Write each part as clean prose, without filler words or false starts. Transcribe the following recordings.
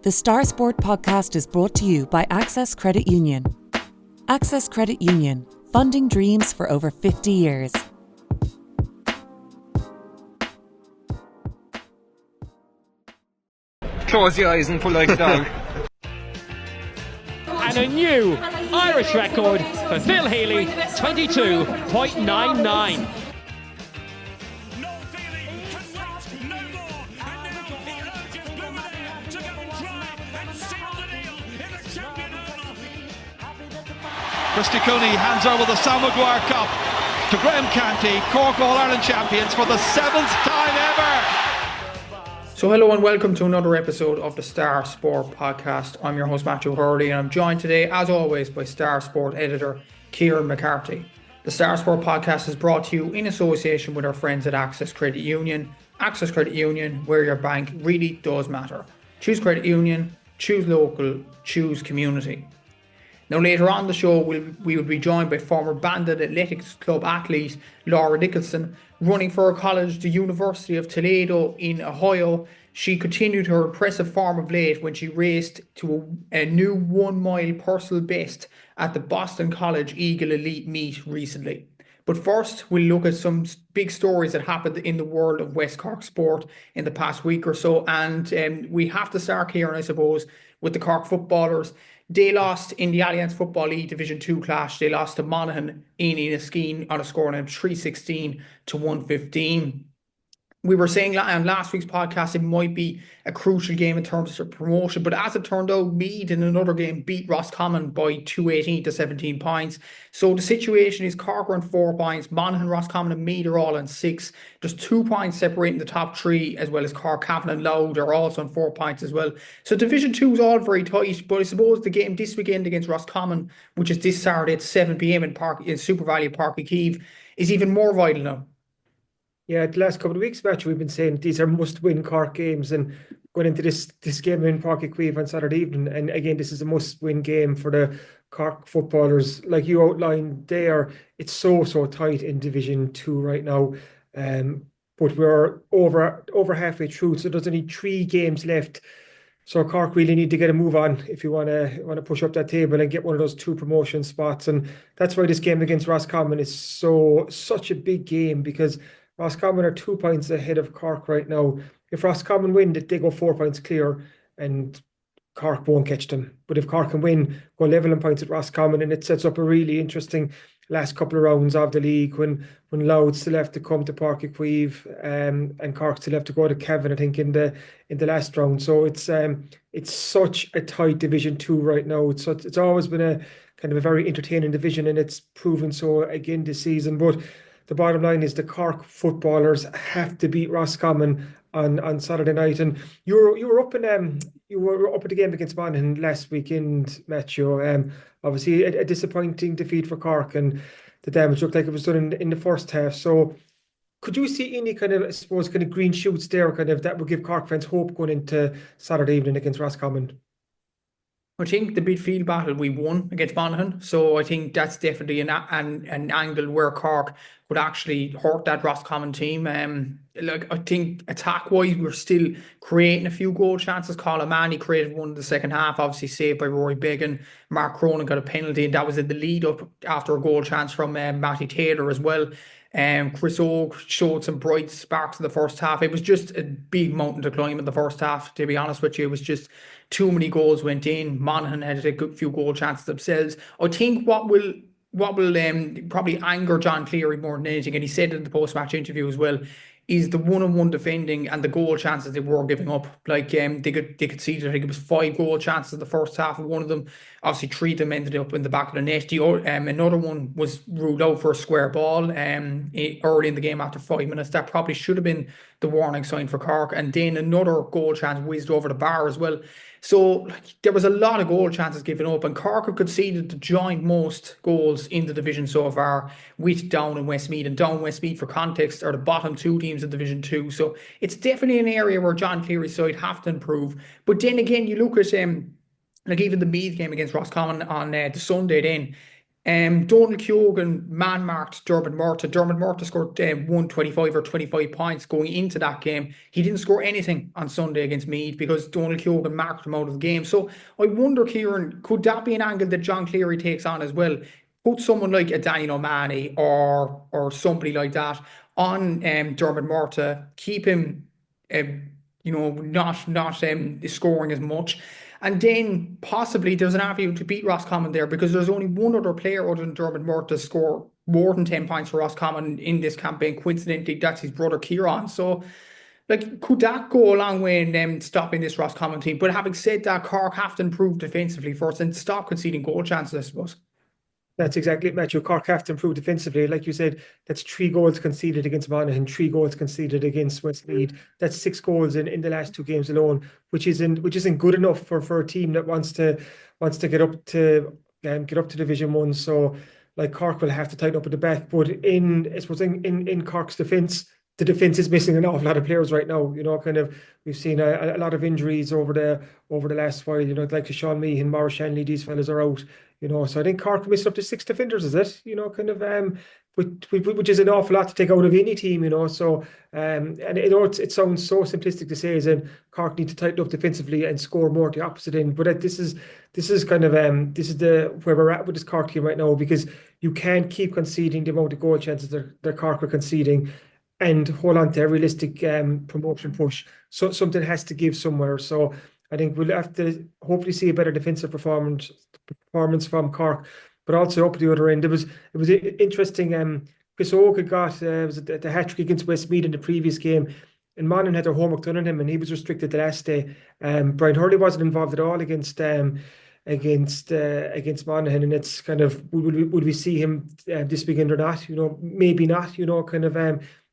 The Star Sport podcast is brought to you by Access Credit Union. Access Credit Union, funding dreams for over 50 years. Close your eyes and pull like a dog. And a new Irish record for Phil Healy, 22.99. Christy Cooney hands over the Sam Maguire Cup to Graham Canty, Cork All-Ireland champions for the 7th time ever. So hello and welcome to another episode of the Star Sport podcast. I'm your host Matthew Hurley and I'm joined today as always by Star Sport editor Kieran McCarthy. The Star Sport podcast is brought to you in association with our friends at Access Credit Union. Access Credit Union, where your bank really does matter. Choose Credit Union, choose local, choose community. Now later on the show we will be joined by former Bandon Athletics Club athlete Laura Nicholson, running for her college, the University of Toledo in Ohio. She continued her impressive form of late when she raced to a new 1 mile personal best at the Boston College Eagle Elite Meet recently. But first, we'll look at some big stories that happened in the world of West Cork sport in the past week or so. And we have to start here, I suppose, with the Cork footballers. They lost in the Alliance Football League Division 2 clash. They lost to Monaghan in Enniskeane on a scoreline of 316 to 115. We were saying on last week's podcast it might be a crucial game in terms of promotion, but as it turned out, Meath in another game beat Roscommon by 218 to 17 points. So the situation is Cork are on 4 points, Monaghan, Roscommon and Meath are all on 6. There's 2 points separating the top 3, as well as Cork, Cavan and Louth are also on 4 points as well. So Division 2 is all very tight, but I suppose the game this weekend against Roscommon, which is this Saturday at 7 p.m. in Supervalu Páirc Uí Chaoimh, is even more vital now. Yeah, the last couple of weeks, Match, we've been saying these are must-win Cork games, and going into this game in Páirc Uí Chaoimh on Saturday evening, and again, this is a must-win game for the Cork footballers. Like you outlined there, it's so tight in Division 2 right now, but we're over halfway through, so there's only 3 games left. So Cork really need to get a move on if you want to push up that table and get one of those 2 promotion spots, and that's why this game against Roscommon is such a big game, because Roscommon are 2 points ahead of Cork right now. If Roscommon win, they go 4 points clear and Cork won't catch them. But if Cork can win, go level in points at Roscommon, and it sets up a really interesting last couple of rounds of the league when Louth still have to come to Páirc Uí Chaoimh, and Cork still have to go to Cavan, I think, in the last round. So it's such a tight Division 2 right now. It's always been a kind of a very entertaining division, and it's proven so again this season. But the bottom line is the Cork footballers have to beat Roscommon on Saturday night. And you were up at the game against Monaghan last weekend, Matthew. Obviously a disappointing defeat for Cork, and the damage looked like it was done in the first half. So could you see any kind of, I suppose, kind of green shoots there, kind of that would give Cork fans hope going into Saturday evening against Roscommon? I think the midfield battle we won against Monaghan, so I think that's definitely an angle where Cork would actually hurt that Roscommon team. I think attack-wise, we're still creating a few goal chances. Colin Manny created one in the second half, obviously saved by Rory Beggan. Mark Cronin got a penalty, and that was in the lead-up after a goal chance from Matty Taylor as well. Chris Oak showed some bright sparks in the first half. It was just a big mountain to climb in the first half, to be honest with you. It was just too many goals went in. Monaghan had a good few goal chances themselves. I think what will probably anger John Cleary more than anything, and he said in the post-match interview as well, is the one-on-one defending and the goal chances they were giving up. Like they could see that I think it was 5 goal chances in the first half, and one of them, obviously 3 of them ended up in the back of the net. Another one was ruled out for a square ball early in the game after 5 minutes. That probably should have been the warning sign for Cork. And then another goal chance whizzed over the bar as well. So there was a lot of goal chances given up, and Cork have conceded the joint most goals in the division so far with Down and Westmeath. And Down and Westmeath, for context, are the bottom 2 teams in Division 2. So it's definitely an area where John Cleary's side have to improve. But then again, you look at like even the Meath game against Roscommon on the Sunday then, Donal Keoghan man-marked Dermot Murtagh. Dermot Murtagh scored 125 or 25 points going into that game. He didn't score anything on Sunday against Meath because Donal Keoghan marked him out of the game. So I wonder, Kieran, could that be an angle that John Cleary takes on as well? Put someone like a Danny O'Mahony or somebody like that on Dermot Murtagh, keep him not scoring as much. And then possibly there's an avenue to beat Roscommon there because there's only one other player other than Dermot Murtagh to score more than 10 points for Roscommon in this campaign. Coincidentally, that's his brother Kieran. So, could that go a long way in stopping this Roscommon team? But having said that, Cork have to improve defensively first and stop conceding goal chances, I suppose. That's exactly it, Matthew. Cork have to improve defensively. Like you said, that's 3 goals conceded against Monaghan, 3 goals conceded against Westmeath. That's 6 goals in the last 2 games alone, which isn't good enough for a team that wants to get up to Division 1. So Cork will have to tighten up at the back. But in Cork's defence, the defence is missing an awful lot of players right now. We've seen a lot of injuries over the last while. Like Sean Meehan, Maurice Shanley, these fellas are out. So I think Cork missed up to 6 defenders, is it? Which is an awful lot to take out of any team. So and it sounds so simplistic to say, as in Cork need to tighten up defensively and score more at the opposite end. But this is where we're at with this Cork team right now, because you can't keep conceding the amount of goal chances that Cork are conceding and hold on to a realistic promotion push. So something has to give somewhere. So I think we'll have to hopefully see a better defensive performance from Cork, but also up the other end. It was interesting. Chris Oak got the hat trick against Westmeath in the previous game, and Monaghan had their homework done on him, and he was restricted the last day. Brian Hurley wasn't involved at all against Monaghan, and it's kind of would we see him this weekend or not? Maybe not.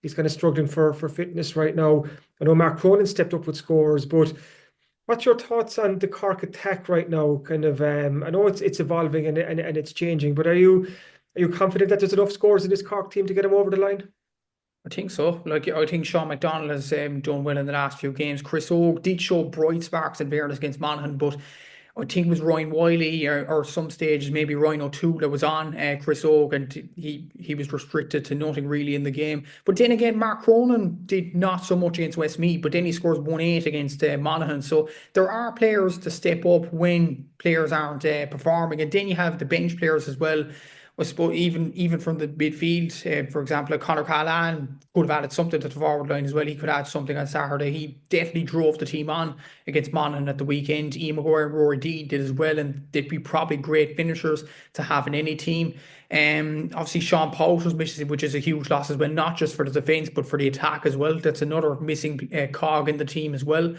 He's kind of struggling for fitness right now. I know Mark Cronin stepped up with scores, but what's your thoughts on the Cork attack right now? I know it's evolving and it's changing, but are you confident that there's enough scores in this Cork team to get them over the line? I think so. I think Sean McDonald has done well in the last few games. Chris Oak did show bright sparks in fairness against Monaghan, but I think it was Ryan Wiley or some stages, maybe Ryan O'Toole that was on Chris Oak, and he was restricted to nothing really in the game. But then again, Mark Cronin did not so much against Westmeath, but then he scores 1-8 against Monaghan. So there are players to step up when players aren't performing. And then you have the bench players as well. I suppose even from the midfield, for example, Conor Callan could have added something to the forward line as well. He could add something on Saturday. He definitely drove the team on against Monaghan at the weekend. Ian Maguire and Rory Deed did as well, and they'd be probably great finishers to have in any team. Obviously Sean Powers was missing, which is a huge loss as well, not just for the defence but for the attack as well. That's another missing cog in the team as well.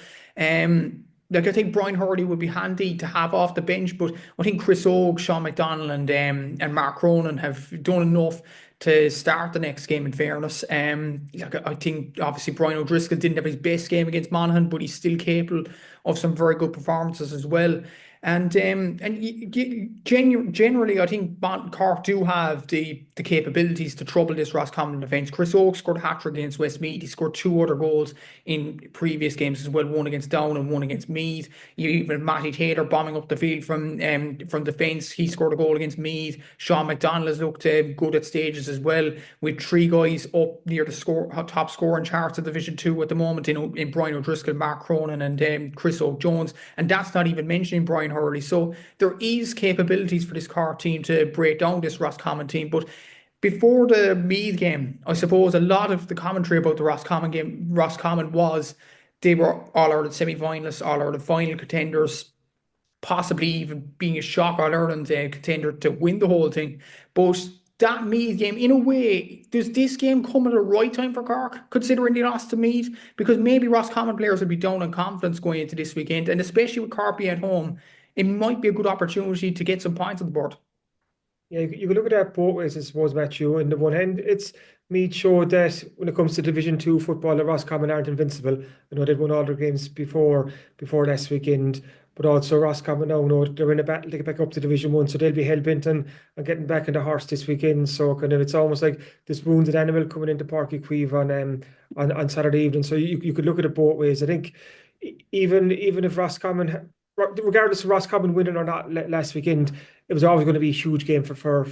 I think Brian Hurley would be handy to have off the bench, but I think Chris Oak, Sean McDonald and Mark Cronin have done enough to start the next game, in fairness. I think obviously Brian O'Driscoll didn't have his best game against Monaghan, but he's still capable of some very good performances as well. And generally, I think Cork do have the capabilities to trouble this Roscommon defence. Chris Oak scored a hat-trick against Westmeath. He scored 2 other goals in previous games as well, one against Down and one against Meath. Even Matty Taylor bombing up the field from defence. He scored a goal against Meath. Sean McDonald has looked good at stages as well, with 3 guys up near the top scoring charts of Division 2 at the moment in Brian O'Driscoll, Mark Cronin and Chris Oak Jones. And that's not even mentioning Brian Hurley. So there is capabilities for this Cork team to break down this Roscommon team. But before the Meath game, I suppose a lot of the commentary about the Roscommon was they were All-Ireland semi-finalists, All-Ireland final contenders, possibly even being a shock All-Ireland contender to win the whole thing. But that Meath game, in a way, does this game come at the right time for Cork, considering they lost to Meath? Because maybe Roscommon players will be down on confidence going into this weekend, and especially with Cork being at home, it might be a good opportunity to get some points on the board. Yeah, you can look at that both ways, I suppose, Matthew. On the one hand, it's Meath showed that when it comes to Division 2 football, that Roscommon aren't invincible. I know they'd won all their games before last weekend, but also Roscommon now they're in a battle to get back up to Division 1, so they'll be hell-bent on getting back in the horse this weekend. So it's almost like this wounded animal coming into Páirc Uí Chaoimh on Saturday evening. So you could look at it both ways. I think even if Roscommon regardless of Roscommon winning or not last weekend, it was always going to be a huge game for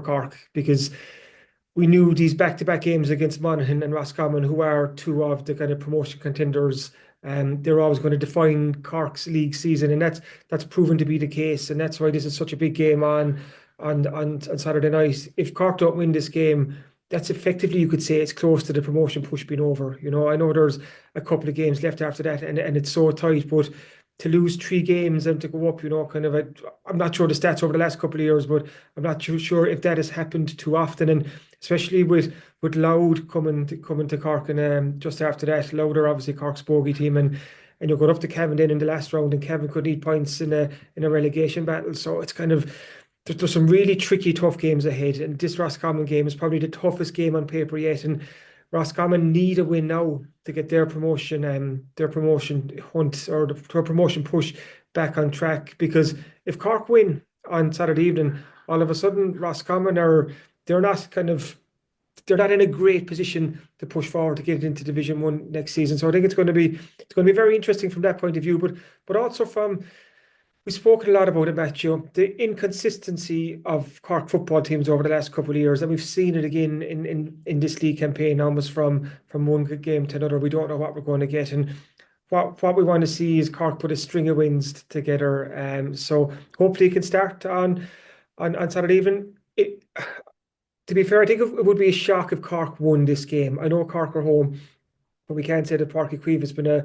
Cork, because we knew these back-to-back games against Monaghan and Roscommon, who are two of the kind of promotion contenders, they're always going to define Cork's league season, and that's proven to be the case, and that's why this is such a big game on Saturday night. If Cork don't win this game, that's effectively, you could say, it's close to the promotion push being over. I know there's a couple of games left after that, and it's so tight, but to lose 3 games and to go up, I'm not sure the stats over the last couple of years, but I'm not too sure if that has happened too often, and especially with Louth coming to Cork, and just after that, Louth are obviously Cork's bogey team, and you're going up to Cavan then in the last round, and Cavan could need points in a relegation battle, so it's kind of, there's some really tricky, tough games ahead, and this Roscommon game is probably the toughest game on paper yet, and Roscommon need a win now to get their promotion hunt, or their promotion push back on track, because if Cork win on Saturday evening, all of a sudden Roscommon they're not in a great position to push forward to get into Division 1 next season. So I think it's going to be very interesting from that point of view, but also we've spoken a lot about it, Matthew, the inconsistency of Cork football teams over the last couple of years, and we've seen it again in this league campaign, almost from one good game to another. We don't know what we're going to get, and what we want to see is Cork put a string of wins together. So hopefully it can start on Saturday evening. To be fair, I think it would be a shock if Cork won this game. I know Cork are home, but we can't say that Páirc Uí Chaoimh has been a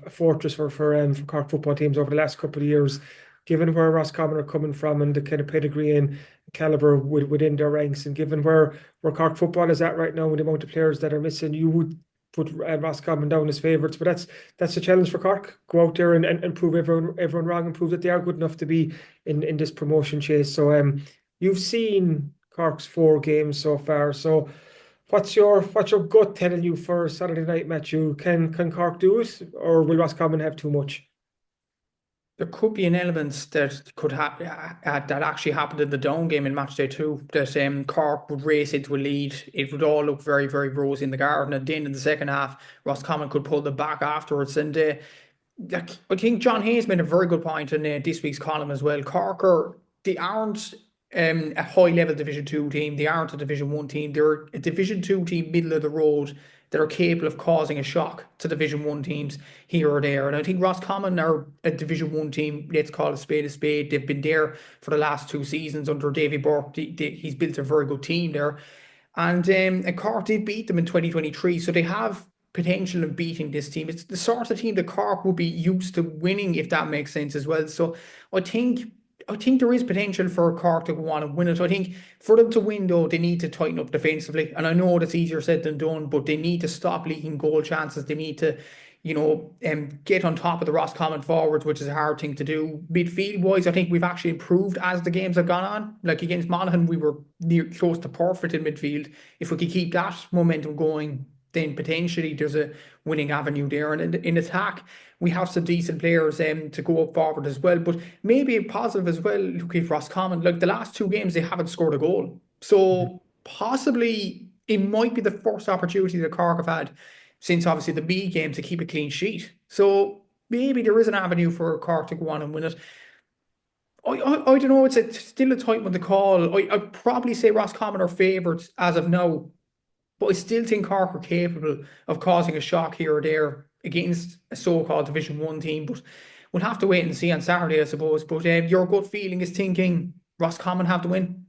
fortress for Cork football teams over the last couple of years, given where Roscommon are coming from and the kind of pedigree and calibre within their ranks, and given where Cork football is at right now and the amount of players that are missing, you would put Roscommon down as favourites. But that's a challenge for Cork. Go out there and prove everyone wrong, and prove that they are good enough to be in this promotion chase. So you've seen Cork's 4 games so far. So what's your gut telling you for Saturday night, Matthew? Can Cork do it, or will Roscommon have too much? There could be an element that could that actually happened in the Down game in match day 2, that Cork would race into a lead. It would all look very, very rosy in the garden, and then in the second half, Roscommon could pull them back afterwards. And I think John Hayes made a very good point in this week's column as well. Cork they aren't a high-level Division 2 team. They aren't a Division 1 team. They're a Division 2 team, middle of the road, that are capable of causing a shock to Division 1 teams here or there. And I think Roscommon are a Division 1 team, let's call it a spade. They've been there for the last 2 seasons under Davy Burke. He's built a very good team there. And Cork did beat them in 2023, so they have potential of beating this team. It's the sort of team that Cork will be used to winning, if that makes sense as well. So I think there is potential for Cork to go on and win it. I think for them to win, though, they need to tighten up defensively. And I know that's easier said than done, but they need to stop leaking goal chances. They need to, get on top of the Roscommon forwards, which is a hard thing to do. Midfield-wise, I think we've actually improved as the games have gone on. Like against Monaghan, we were close to perfect in midfield. If we could keep that momentum going, then potentially there's a winning avenue there. And in attack, we have some decent players to go up forward as well. But maybe a positive as well, look at Roscommon. Like the last 2 games, they haven't scored a goal. So possibly it might be the first opportunity that Cork have had since obviously the B game to keep a clean sheet. So maybe there is an avenue for Cork to go on and win it. I don't know, it's still a tight one to call. I'd probably say Roscommon are favourites as of now. But I still think Cork are capable of causing a shock here or there against a so-called Division 1 team. But we'll have to wait and see on Saturday, I suppose. But your gut feeling is thinking Roscommon have to win?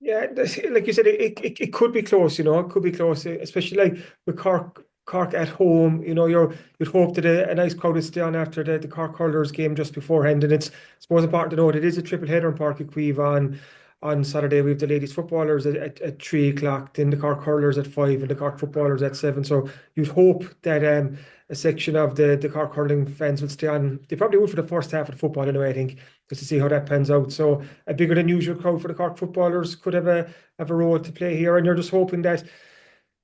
Yeah, like you said, it could be close, it could be close, especially like with Cork at home. You'd hope that a nice crowd would stay on after the Cork hurlers game just beforehand. And it's, I suppose, important to note it is a triple header in Páirc Uí Chaoimh on Saturday. We have the ladies footballers at 3 o'clock, then the Cork hurlers at 5 and the Cork footballers at 7. So you'd hope that a section of the Cork hurling fans would stay on. They probably would for the first half of the football anyway, I think, just to see how that pans out. So a bigger than usual crowd for the Cork footballers could have a role to play here. And you're just hoping that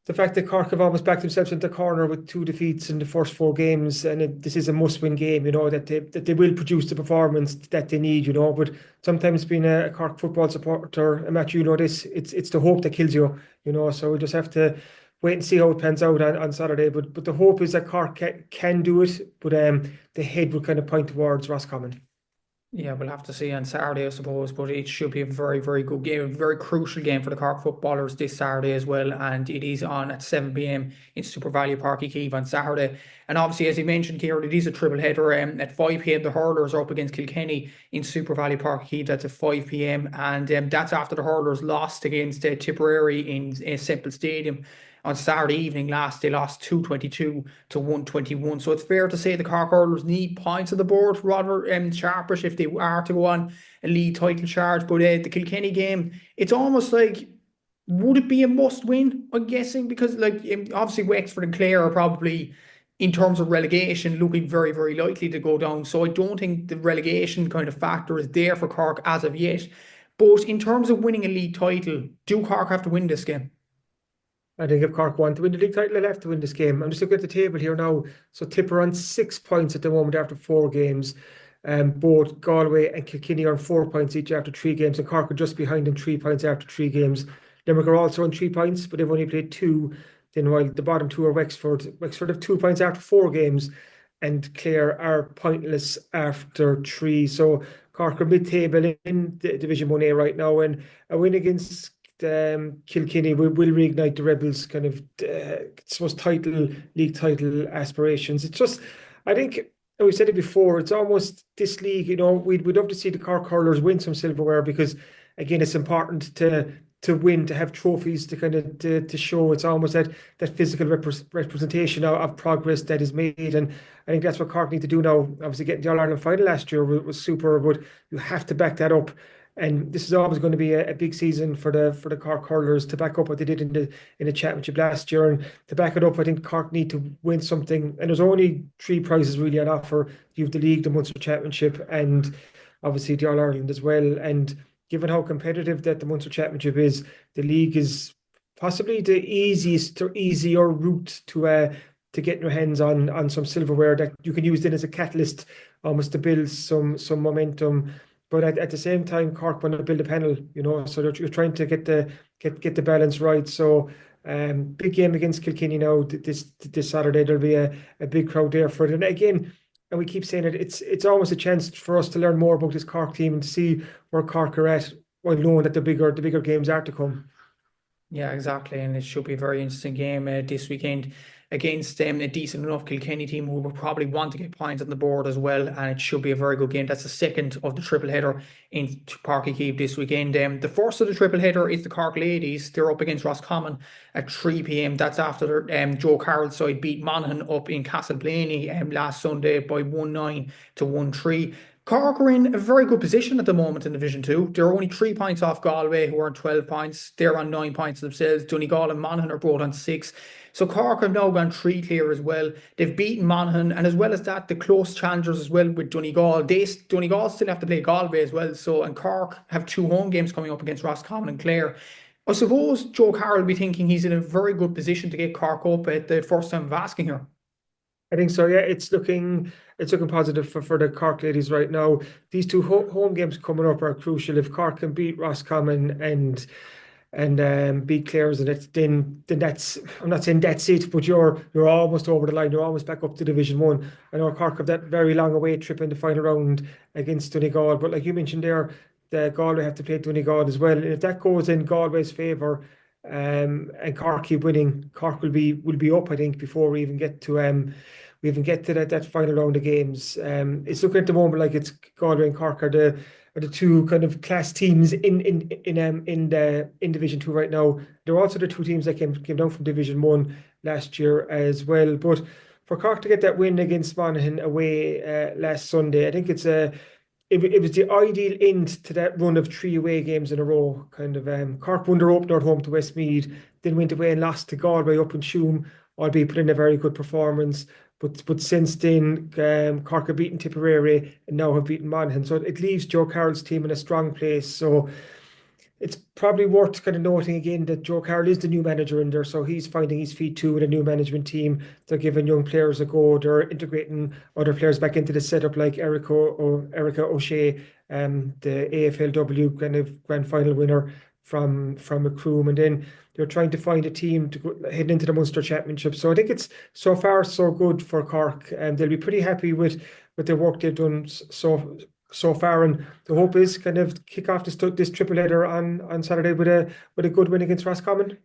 the fact that Cork have almost backed themselves into the corner with 2 defeats in the first 4 games, and this is a must-win game, that they will produce the performance that they need, But sometimes being a Cork football supporter, Matt, this, it's the hope that kills you, So we just have to wait and see how it pans out on Saturday. But the hope is that Cork can do it, but the head will kind of point towards Roscommon. Yeah, we'll have to see on Saturday, I suppose, but it should be a very, very good game, a very crucial game for the Cork footballers this Saturday as well, and it is on at 7 p.m. in Supervalu Páirc Uí Chaoimh on Saturday. And obviously, as you mentioned, Kieran, it is a triple header. At 5 p.m, the hurlers are up against Kilkenny in Supervalu Páirc Uí Chaoimh. That's at 5 p.m, and that's after the hurlers lost against Tipperary in Semple Stadium on Saturday evening they lost 222 to 121. So it's fair to say the Cork hurlers need points on the board rather sharpish if they are to go on a league title charge. But the Kilkenny game, it's almost like, would it be a must win, I'm guessing? Because obviously Wexford and Clare are probably, in terms of relegation, looking very, very likely to go down. So I don't think the relegation kind of factor is there for Cork as of yet. But in terms of winning a league title, do Cork have to win this game? I think if Cork want to win the league title, they'll have to win this game. I'm just looking at the table here now. So Tipper on 6 points at the moment after 4 games. Both Galway and Kilkenny are on 4 points each after 3 games, and Cork are just behind them 3 points after 3 games. Limerick are also on 3 points, but they've only played 2. Then while the bottom 2 are Wexford. Wexford have 2 points after 4 games, and Clare are pointless after 3. So Cork are mid-table in the Division 1A right now, and a win against Kilkenny will reignite the Rebels' kind of league title aspirations. It's just, I think, and we've said it before, it's almost this league, we'd love to see the Cork hurlers win some silverware, because again, it's important to win, to have trophies to kind of to show. It's almost that physical representation of progress that is made, and I think that's what Cork need to do now. Obviously, getting the All-Ireland final last year was super, but you have to back that up. And this is always going to be a big season for the Cork hurlers to back up what they did in the championship last year. And to back it up, I think Cork need to win something. And there's only 3 prizes really on offer. You have the league, the Munster Championship, and obviously the All-Ireland as well. And given how competitive that the Munster Championship is, the league is possibly the easiest or easier route to get your hands on some silverware that you can use then as a catalyst almost to build some momentum. But at the same time, Cork want to build a panel, so you're trying to get the balance right. So big game against Kilkenny now this Saturday. There'll be a big crowd there for it. And again, and we keep saying it, it's almost a chance for us to learn more about this Cork team and to see where Cork are at, while knowing that the bigger games are to come. Yeah, exactly. And it should be a very interesting game this weekend against a decent enough Kilkenny team who will probably want to get points on the board as well. And it should be a very good game. That's the second of the triple header in Páirc Uí Chaoimh this weekend. The first of the triple header is the Cork ladies. They're up against Roscommon at 3 p.m. That's after Joe Carroll's side beat Monaghan up in Castleblaney last Sunday by 1-9 to 1-3. Cork are in a very good position at the moment in Division 2. They're only 3 points off Galway, who are on 12 points. They're on 9 points themselves. Donegal and Monaghan are both on 6. So Cork have now gone 3 clear as well. They've beaten Monaghan, and as well as that, the close challengers as well with Donegal. Donegal still have to play Galway as well. And Cork have 2 home games coming up against Roscommon and Clare. I suppose Joe Carroll will be thinking he's in a very good position to get Cork up at the first time of asking here. I think so. Yeah, it's looking positive for the Cork ladies right now. These 2 home games coming up are crucial. If Cork can beat Roscommon and beat Clare's, and then that's, I'm not saying that's it, but you're almost over the line. You're almost back up to Division 1. I know Cork have that very long away trip in the final round against Donegal, but like you mentioned there, the Galway have to play Donegal as well. And if that goes in Galway's favour, and Cork keep winning, Cork will be up, I think, before we even get to that final round of games. It's looking at the moment like it's Galway and Cork are the 2 kind of class teams in Division 2 right now. They're also the 2 teams that came down from Division 1 last year as well. But for Cork to get that win against Monaghan away last Sunday, I think it was the ideal end to that run of 3 away games in a row. Kind of Cork won their opener at home to Westmeath, then went away and lost to Galway up in Tuam, albeit put in a very good performance. But since then, Cork have beaten Tipperary and now have beaten Monaghan. So it leaves Joe Carroll's team in a strong place. So it's probably worth kind of noting again that Joe Carroll is the new manager in there. So he's finding his feet too with a new management team. They're giving young players a go. They're integrating other players back into the setup, like Erica O'Shea, the AFLW kind of grand final winner from Macroom, and then they're trying to find a team to head into the Munster Championship. So I think it's so far so good for Cork, and they'll be pretty happy with the work they've done so far. And the hope is kind of kick off this triple header on Saturday with a good win against Roscommon.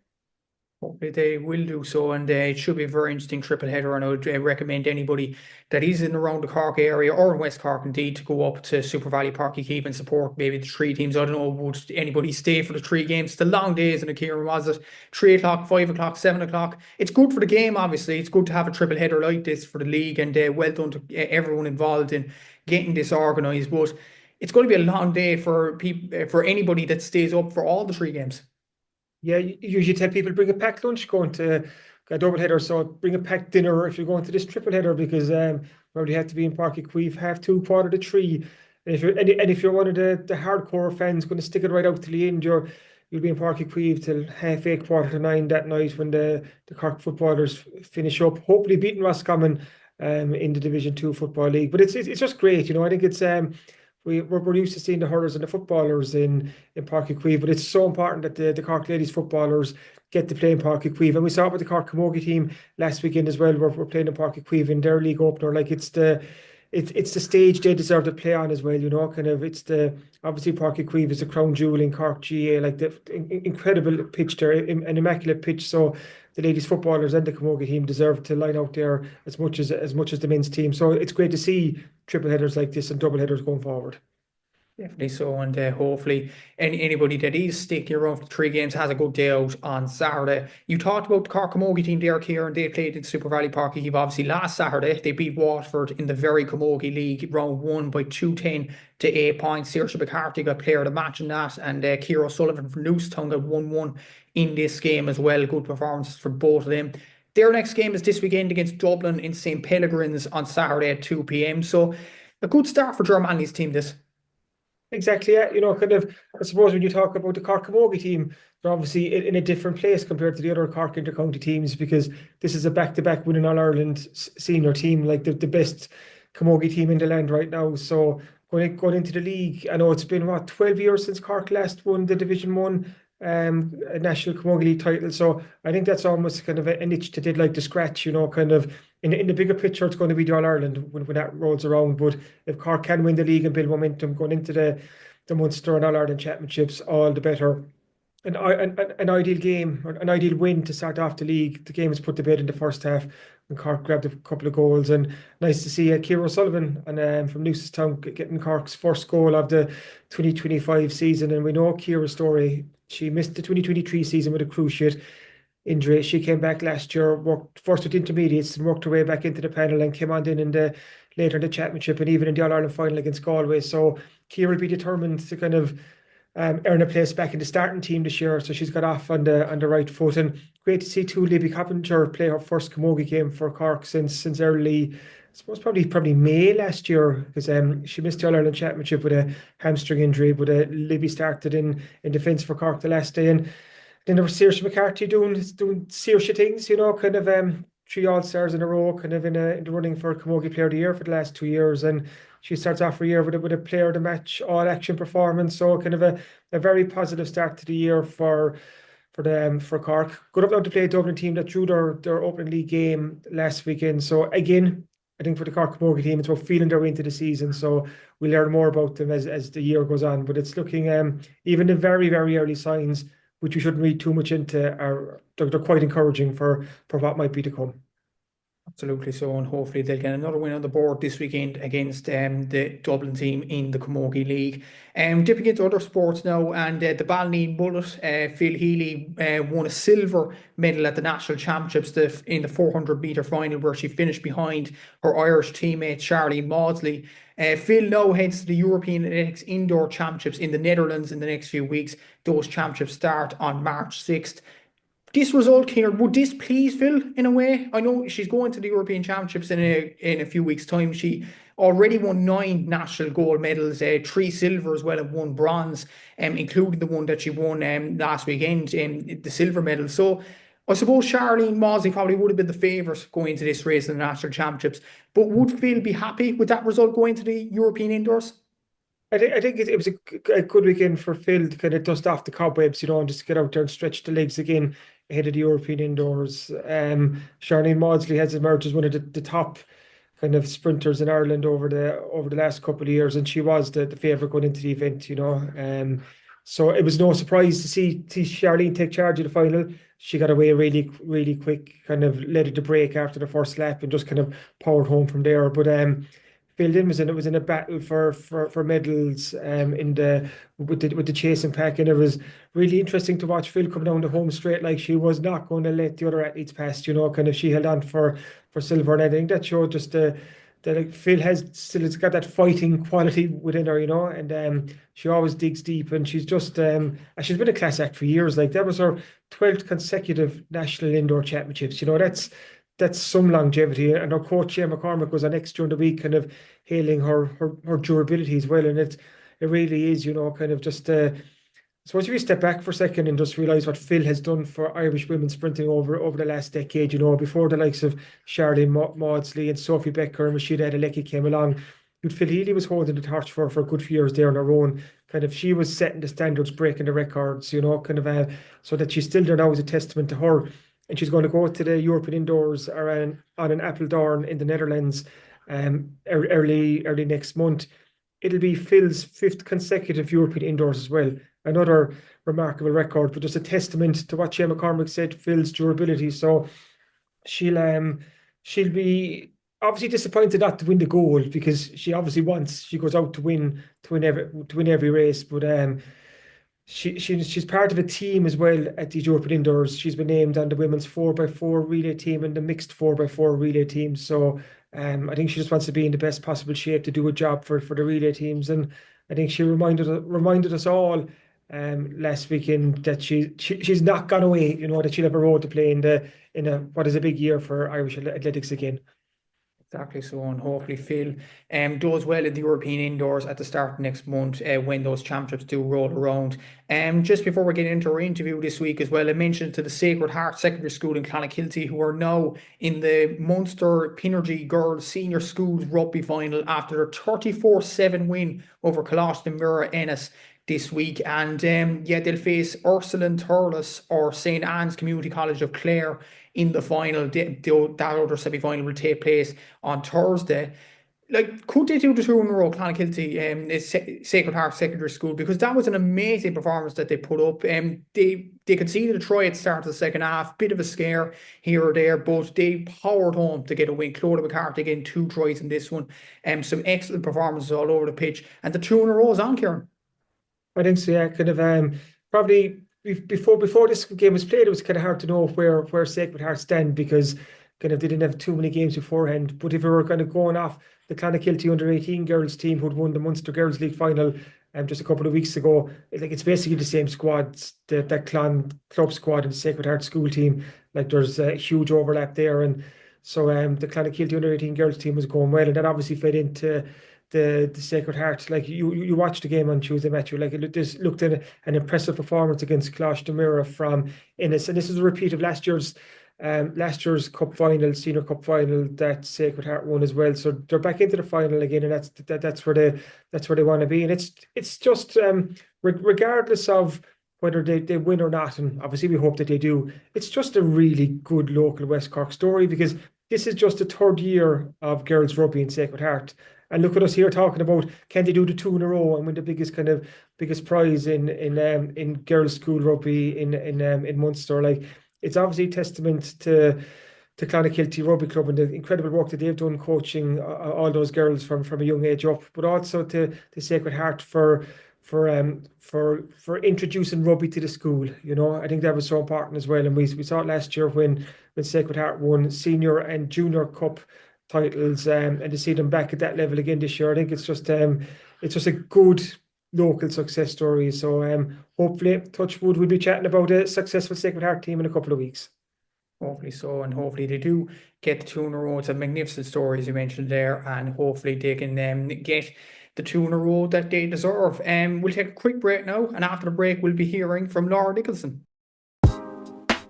Hopefully they will do so, and it should be a very interesting triple header. And I would recommend anybody that is in around the Cork area or in West Cork indeed to go up to Supervalu Páirc Uí Chaoimh and support maybe the three teams. I don't know, would anybody stay for the three games? It's the long days in the Kieran, was it 3 o'clock, 5 o'clock, 7 o'clock? It's good for the game, obviously. It's good to have a triple header like this for the league, and well done to everyone involved in getting this organised. But it's going to be a long day for people, for anybody that stays up for all the three games. Yeah, you usually tell people bring a packed lunch going to a double header, so bring a packed dinner if you're going to this triple header, because probably have to be in Páirc Uí Chaoimh 2:30, 2:45. And if you're one of the hardcore fans going to stick it right out till the end, you'll be in Páirc Uí Chaoimh till 8:30, 8:45 that night when the Cork footballers finish up, hopefully beating Roscommon in the Division 2 Football League. But it's just great, I think it's we're used to seeing the hurlers and the footballers in Páirc Uí Chaoimh, but it's so important that the Cork ladies footballers get to play in Páirc Uí Chaoimh. And we saw it with the Cork Camogie team last weekend as well. We're playing in Páirc Uí Chaoimh in their league opener. Like it's the stage they deserve to play on as well. Kind of it's obviously Páirc Uí Chaoimh is the crown jewel in Cork GA, like the incredible pitch there, an immaculate pitch. So the ladies footballers and the Camogie team deserve to line out there as much as the men's team. So it's great to see triple headers like this and double headers going forward. Definitely so, and hopefully anybody that is sticking around for the three games has a good day out on Saturday. You talked about the Cork Camogie team there, Kieran. They played in Supervalu Páirc Uí Chaoimh obviously last Saturday. They beat Waterford in the very Camogie League, round 1 by 210 to 8 points. Kieran McCarthy got player of the match in that, and Kieran O'Sullivan from Newstown got 1-1 in this game as well. Good performance for both of them. Their next game is this weekend against Dublin in St. Pellegrins on Saturday at 2 p.m. So a good start for Germany's team, this. Exactly, yeah. Kind of, I suppose when you talk about the Cork Camogie team, they're obviously in a different place compared to the other Cork intercounty teams, because this is a back-to-back winning All-Ireland senior team, like the best Camogie team in the land right now. So going into the league, I know it's been, 12 years since Cork last won the Division 1 a National Camogie League title. So I think that's almost kind of an itch to did like to scratch, kind of in the bigger picture, it's going to be the All-Ireland when that rolls around. But if Cork can win the league and build momentum going into the Munster and All-Ireland Championships, all the better. An ideal game, or an ideal win to start off the league. The game was put to bed in the first half when Cork grabbed a couple of goals, and nice to see Kieran O'Sullivan and from Newcestown getting Cork's first goal of the 2025 season. And we know Kira's story. She missed the 2023 season with a cruciate injury. She came back last year, worked first with intermediates and worked her way back into the panel, and came on in later in the championship and even in the All-Ireland final against Galway. So Kira will be determined to kind of earn a place back in the starting team this year. So she's got off on the right foot, and great to see too Libby Coppinger play her first Camogie game for Cork since early, I suppose probably May last year, because she missed the All-Ireland Championship with a hamstring injury. But Libby started in defence for Cork the last day, and then there was Kieran McCarthy doing serious things, kind of 3 All-Stars in a row, kind of in the running for Camogie Player of the Year for the last 2 years. And she starts off her year with a Player of the Match all-action performance. So kind of a very positive start to the year for Cork. Good up now to play a Dublin team that drew their opening league game last weekend. So again, I think for the Cork Camogie team, it's about feeling their way into the season. So we'll learn more about them as the year goes on. But it's looking, even the very, very early signs, which we shouldn't read too much into, they're quite encouraging for what might be to come. Absolutely so, and hopefully they'll get another win on the board this weekend against the Dublin team in the Camogie League. Dipping into other sports now, and the Ballinascarthy Bullet, Phil Healy won a silver medal at the National Championships in the 400 metre final, where she finished behind her Irish teammate Charlene Maudsley. Phil now heads to the European Athletics Indoor Championships in the Netherlands in the next few weeks. Those championships start on March 6th. This result here, would this please Phil in a way? I know she's going to the European Championships in a few weeks' time. She already won 9 national gold medals, 3 silver as well, and 1 bronze, including the one that she won last weekend, the silver medal. So I suppose Charlene Maudsley probably would have been the favourite going into this race in the national championships. But would Phil be happy with that result going to the European indoors? I think it was a good weekend for Phil to kind of dust off the cobwebs, and just get out there and stretch the legs again ahead of the European indoors. Charlene Maudsley has emerged as one of the top kind of sprinters in Ireland over the last couple of years, and she was the favourite going into the event, So it was no surprise to see Charlene take charge of the final. She got away really, really quick, kind of let it to break after the first lap and just kind of powered home from there. But Phil Lynn was in a battle for medals with the chasing pack, and it was really interesting to watch Phil come down the home straight. Like, she was not going to let the other athletes past, kind of she held on for silver, and I think that showed just that Phil has got that fighting quality within her, and she always digs deep, and she's just she's been a class act for years. Like, that was her 12th consecutive national indoor championships. That's some longevity, and our coach Jim McCormick was on X during the week, kind of hailing her durability as well, and it really is, kind of just. Suppose if you step back for a second and just realise what Phil has done for Irish women sprinting over the last decade, before the likes of Charlene Maudsley and Sophie Becker and Rashida Adelecki came along, Phil Healy was holding the torch for a good few years there on her own. Kind of, she was setting the standards, breaking the records, so that she's still there now is a testament to her. And she's going to go to the European indoors on an Apeldoorn in the Netherlands early next month. It'll be Phil's 5th consecutive European indoors as well. Another remarkable record, but just a testament to what Jim McCormick said, Phil's durability. So she'll be obviously disappointed not to win the gold, because she obviously she goes out to win every race, but she's part of a team as well at these European indoors. She's been named on the women's 4x4 relay team and the mixed 4x4 relay team. So I think she just wants to be in the best possible shape to do a job for the relay teams. And I think she reminded us all last weekend that she's not gone away. That she'll have a role to play in what is a big year for Irish athletics again. Exactly so, and hopefully Phil does well in the European indoors at the start of next month when those championships do roll around. Just before we get into our interview this week as well, I mentioned to the Sacred Heart Secondary School in Clonakilty, who are now in the Munster Pinergy Girls Senior Schools Rugby Final after their 34-7 win over Colossus Mura Ennis this week. And they'll face Ursuline Hurlers or St. Anne's Community College of Clare in the final. That other semi-final will take place on Thursday. Like, could they do the 2 in a row, Clonakilty, Sacred Heart Secondary School? Because that was an amazing performance that they put up. They conceded a try at the start of the second half, bit of a scare here or there, but they powered home to get a win. Clodagh McCarthy again, 2 tries in this one. Some excellent performances all over the pitch, and the 2 in a row is on, Kieran. I think so, yeah. Kind of probably before this game was played, it was kind of hard to know where Sacred Heart stand, because kind of they didn't have too many games beforehand. But if we were kind of going off the Clonakilty under-18 girls team who'd won the Munster Girls League final just a couple of weeks ago, it's basically the same squad, that Clon club squad and the Sacred Heart school team. Like, there's a huge overlap there, and so the Clonakilty under-18 girls team was going well, and that obviously fed into the Sacred Heart. Like, you watched the game on Tuesday, Matthew. Like, it looked at an impressive performance against Colossus Mura from Ennis, and this is a repeat of last year's cup final, senior cup final, that Sacred Heart won as well. So they're back into the final again, and that's where they want to be. And it's just regardless of whether they win or not, and obviously we hope that they do, it's just a really good local West Cork story, because this is just the 3rd year of girls rugby in Sacred Heart. And look at us here talking about, can they do the 2 in a row and win the biggest prize in girls school rugby in Munster? Like, it's obviously a testament to Clonakilty Rugby Club and the incredible work that they've done coaching all those girls from a young age up, but also to Sacred Heart for introducing rugby to the school. I think that was so important as well. And we saw it last year when Sacred Heart won senior and junior cup titles, and to see them back at that level again this year, I think it's just a good local success story. So hopefully, touch wood, we'll be chatting about a successful Sacred Heart team in a couple of weeks. Hopefully so, and hopefully they do get the 2 in a row. It's a magnificent story, as you mentioned there, and hopefully they can get the 2 in a row that they deserve. We'll take a quick break now, and after the break we'll be hearing from Laura Nicholson.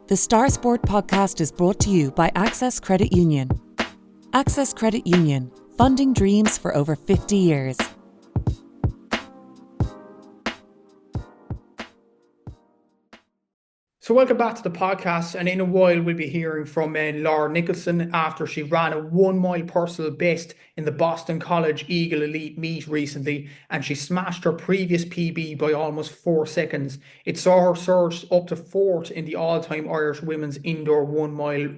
The Star Sport podcast is brought to you by Access Credit Union. Access Credit Union, funding dreams for over 50 years. So welcome back to the podcast, and in a while we'll be hearing from Laura Nicholson after she ran a 1 mile personal best in the Boston College Eagle Elite meet recently, and she smashed her previous PB by almost 4 seconds. It saw her surge up to 4th in the all-time Irish women's indoor 1 mile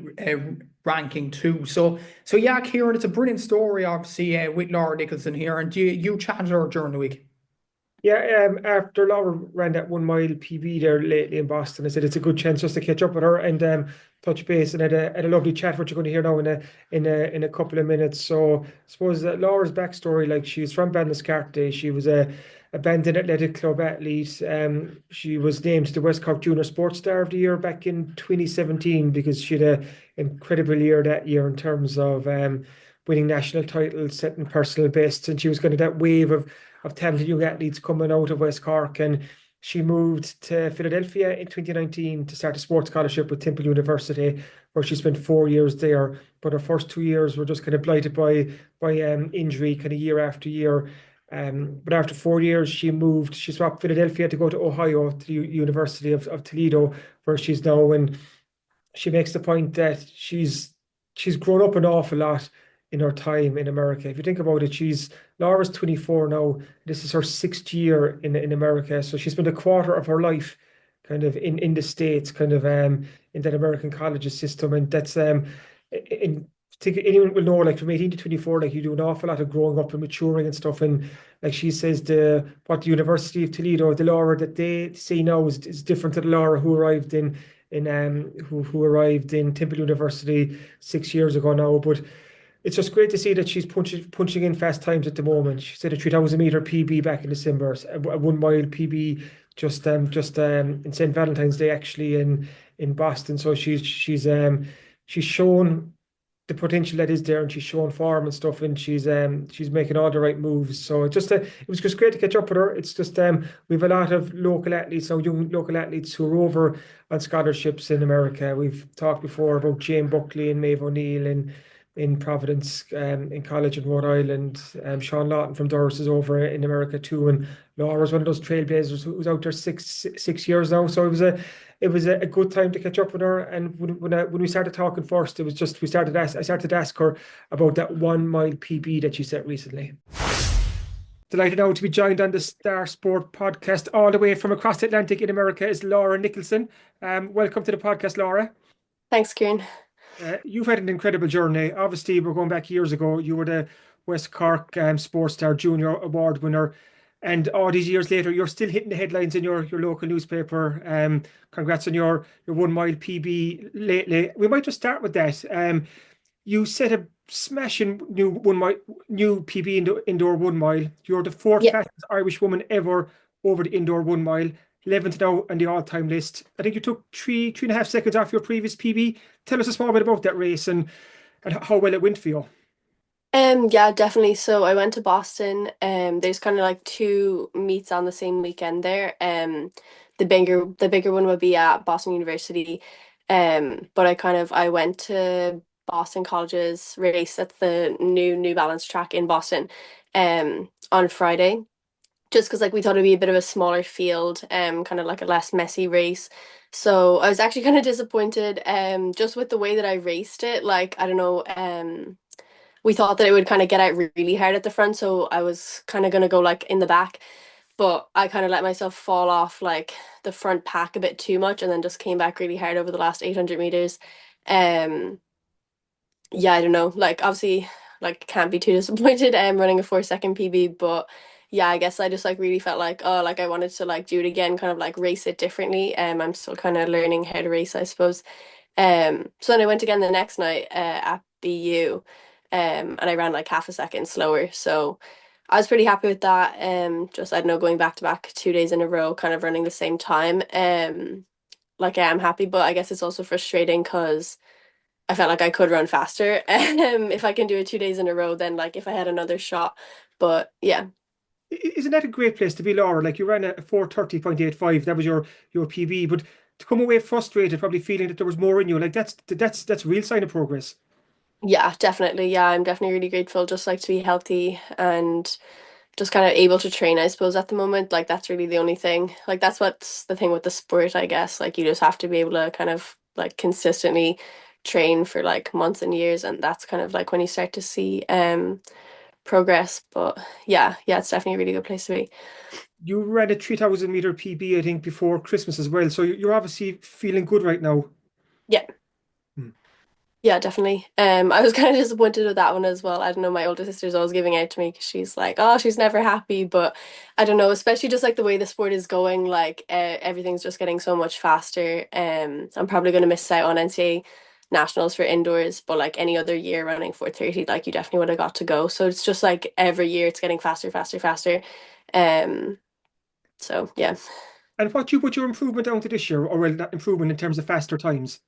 ranking too. So yeah, Kieran, it's a brilliant story obviously with Laura Nicholson here, and you chatted her during the week. Yeah, after Laura ran that 1 mile PB there lately in Boston, I said it's a good chance just to catch up with her and touch base, and had a lovely chat, which you're going to hear now in a couple of minutes. So I suppose that Laura's backstory, like, she's from Bandonascarthy. She was a Bandon Athletic Club athlete. She was named the West Cork Junior Sports Star of the Year back in 2017 because she had an incredible year that year in terms of winning national titles, setting personal bests, and she was kind of that wave of talented young athletes coming out of West Cork. And she moved to Philadelphia in 2019 to start a sports scholarship with Temple University, where she spent 4 years there. But her first 2 years were just kind of blighted by injury, kind of year after year. But after 4 years, she swapped Philadelphia to go to Ohio, to the University of Toledo, where she's now. And she makes the point that she's grown up an awful lot in her time in America. If you think about it, Laura's 24 now. This is her 6th year in America. So she spent a quarter of her life kind of in the States, kind of in that American college system. And that's anyone will know, like, from 18 to 24, like, you do an awful lot of growing up and maturing and stuff. And like she says, what the University of Toledo, the Laura that they see now is different to the Laura who arrived in Temple University 6 years ago now. But it's just great to see that she's punching in fast times at the moment. She set a 3,000 meter PB back in December, a 1 mile PB just in St. Valentine's Day, actually, in Boston. So she's shown the potential that is there, and she's shown form and stuff, and she's making all the right moves. So it was just great to catch up with her. It's just we have a lot of local athletes now, young local athletes who are over on scholarships in America. We've talked before about Jane Buckley and Maeve O'Neill in Providence, in college in Rhode Island. Sean Lawton from Doris is over in America too, and Laura's one of those trailblazers who's out there six years now. So it was a good time to catch up with her. And when we started talking first, it was just I started to ask her about that 1 mile PB that she set recently. Delighted now to be joined on the Star Sport podcast all the way from across the Atlantic in America is Laura Nicholson. Welcome to the podcast, Laura. Thanks, Kieran. You've had an incredible journey. Obviously, we're going back years ago. You were the West Cork Sports Star Junior Award winner. And all these years later, you're still hitting the headlines in your local newspaper. Congrats on your 1 mile PB lately. We might just start with that. You set a smashing new PB in the indoor 1 mile. You're the 4th fastest Irish woman ever over the indoor 1 mile. 11th now on the all-time list. I think you took 3.5 seconds off your previous PB. Tell us a small bit about that race and how well it went for you. Yeah, definitely. So I went to Boston. There's kind of like 2 meets on the same weekend there. The bigger one would be at Boston University. But I went to Boston College's race at the New Balance track in Boston on Friday. Just because, like, we thought it'd be a bit of a smaller field, kind of like a less messy race. So I was actually kind of disappointed, just with the way that I raced it. Like, I don't know, we thought that it would kind of get out really hard at the front, so I was kind of gonna go like in the back, but I kind of let myself fall off like the front pack a bit too much, and then just came back really hard over the last 800 meters. Yeah, I don't know. Like, obviously, like, can't be too disappointed running a 4-second PB, but yeah, I guess I just like really felt like, oh, like I wanted to like do it again, kind of like race it differently. I'm still kind of learning how to race, I suppose. So then I went again the next night at BU, and I ran like half a second slower. So I was pretty happy with that. Just, I don't know, going back to back 2 days in a row, kind of running the same time. Like, I am happy, but I guess it's also frustrating because I felt like I could run faster. If I can do it 2 days in a row, then like if I had another shot. But yeah. Isn't that a great place to be, Laura? Like, you ran a 4:30.85. That was your PB, but to come away frustrated, probably feeling that there was more in you, like that's a real sign of progress. Yeah, definitely. Yeah, I'm definitely really grateful just like to be healthy and just kind of able to train, I suppose, at the moment. Like that's really the only thing. Like that's what's the thing with the sport, I guess. Like you just have to be able to kind of like consistently train for like months and years, and that's kind of like when you start to see progress. But yeah, it's definitely a really good place to be. You ran a 3,000 meter PB, I think, before Christmas as well. So you're obviously feeling good right now. Yeah. Hmm. Yeah, definitely. I was kind of disappointed with that one as well. I don't know, my older sister's always giving out to me because she's like, oh, she's never happy. But I don't know, especially just like the way the sport is going, like everything's just getting so much faster. I'm probably going to miss out on NCAA nationals for indoors, but like any other year running 4:30, like you definitely would have got to go. So it's just like every year it's getting faster, faster, faster. Um, so yeah. And what you put your improvement down to this year, or well, not improvement in terms of faster times?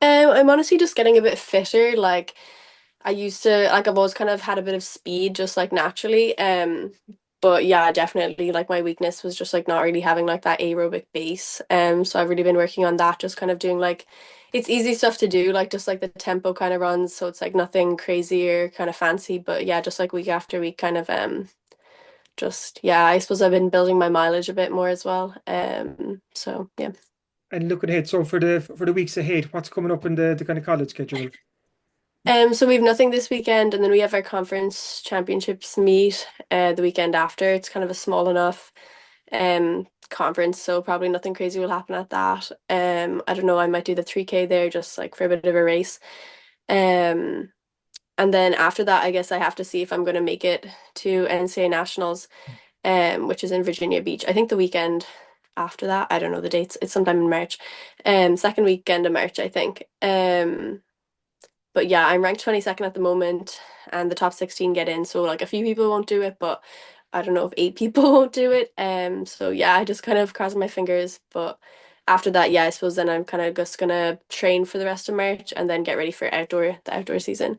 I'm honestly just getting a bit fitter. Like I used to like I've always kind of had a bit of speed just like naturally. But yeah, definitely like my weakness was just like not really having like that aerobic base. So I've really been working on that, just kind of doing like it's easy stuff to do, like just like the tempo kind of runs. So it's like nothing crazy or kind of fancy, but yeah, just like week after week kind of just yeah, I suppose I've been building my mileage a bit more as well. So yeah. And looking ahead, so for the weeks ahead, what's coming up in the kind of college schedule? So we have nothing this weekend, and then we have our conference championships meet the weekend after. It's kind of a small enough conference, so probably nothing crazy will happen at that. I don't know, I might do the 3K there just like for a bit of a race. Um, and then after that, I guess I have to see if I'm going to make it to NCAA Nationals, which is in Virginia Beach. I think the weekend after that, I don't know the dates. It's sometime in March, second weekend of March, I think. But yeah, I'm ranked 22nd at the moment, and the top 16 get in. So like a few people won't do it, but I don't know if eight people won't do it. So yeah, I just kind of crossing my fingers. But after that, yeah, I suppose then I'm kind of just gonna train for the rest of March and then get ready for the outdoor season.